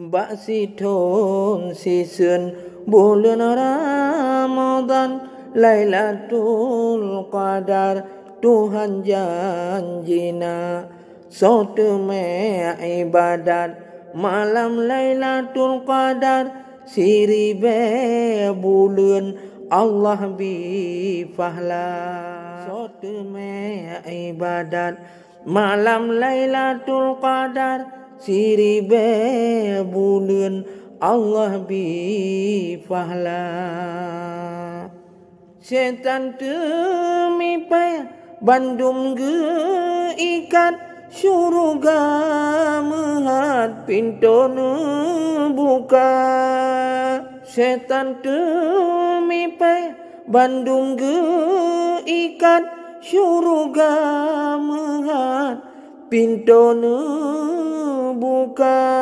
Bak si thon si sườn bulan Ramadan, Lailatul Qadar Tuhan janjina. Soteme ibadat malam Lailatul Qadar, siribe bulan Allah bi fahla. Soteme ibadat malam Lailatul Qadar, siribe bulan Allah bi fahla. Setan temipai bandum ge ikat, syurga mehat pintu buka. Setan temipai bandum ge ikat, syurga mehat pintu buka.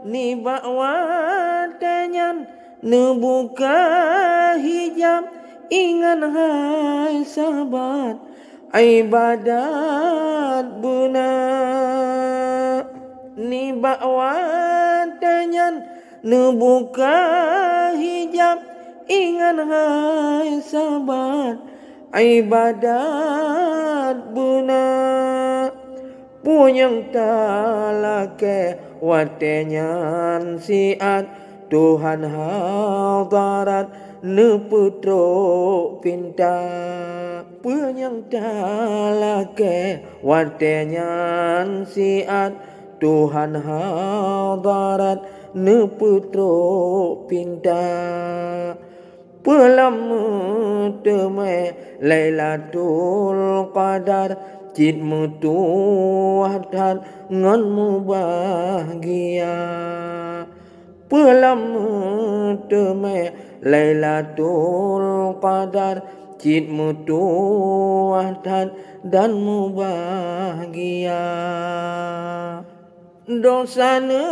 Ni bakwatanyan nebuka hijab, ingat hai sahabat ibadat benar. Ni bakwatanyan nebuka hijab, ingat hai sahabat ibadat benar. Punyang talake watenyan siat, Tuhan hadarat neputro pinta. Punyang talake watenyan siat, Tuhan hadarat neputro pinta. Pelama teme Lailatul Qadar, jidmu tuahat nganmu bahagia. Pelama teme Lailatul Qadar, jidmu tuahat danmu bahagia. Dosana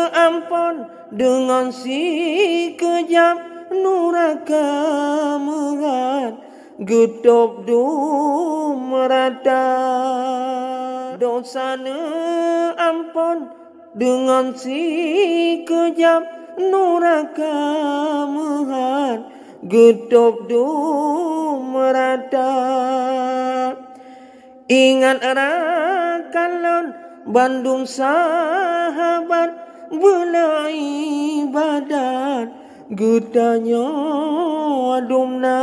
ampun dengan si kejam, nuraka merat getok merata. Dosana ampun dengan si kejam, nuraka merat getok merata. Ingat rakalon bandung sahabat bela ibadat, gutanya adumna.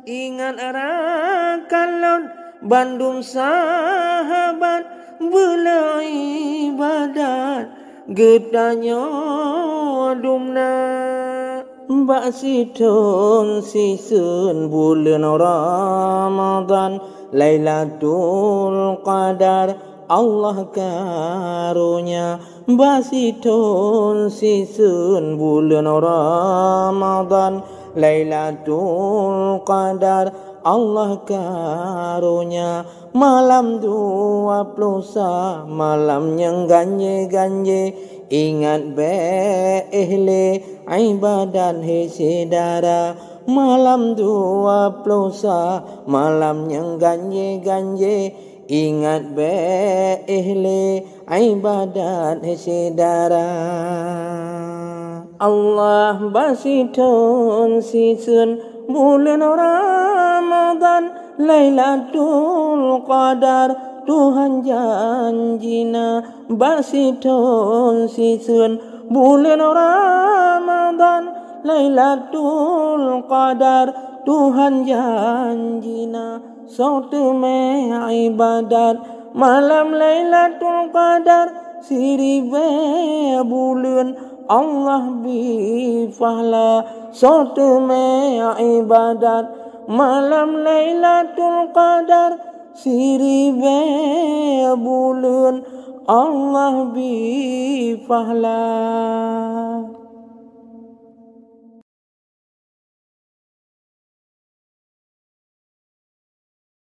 Ingat rakalon bandung sahabat bela ibadat, gutanya adumna. Bak si thon si sun bulan Ramadan, Lailatul Qadar Allah karunia. Basi thon si sun bulan Ramadan, Lailatul Qadar Allah karunia. Malam 20 malam yang ganye-ganye, ingat be ihle ibadat he sedara. Malam 20 malam yang ganye-ganye, ingat be ihle ibadat he sedara. Allah basi thon si sun bulan Ramadan, Lailatul Qadar Tuhan janjina. Basi thon si sun bulan Ramadan, Lailatul Qadar Tuhan janjina. Soteme ibadat malam Lailatul Qadar, siribe bulan Allah bi fahla. Soteme ibadat malam Lailatul Qadar, siribe bulan Allah bi fahla.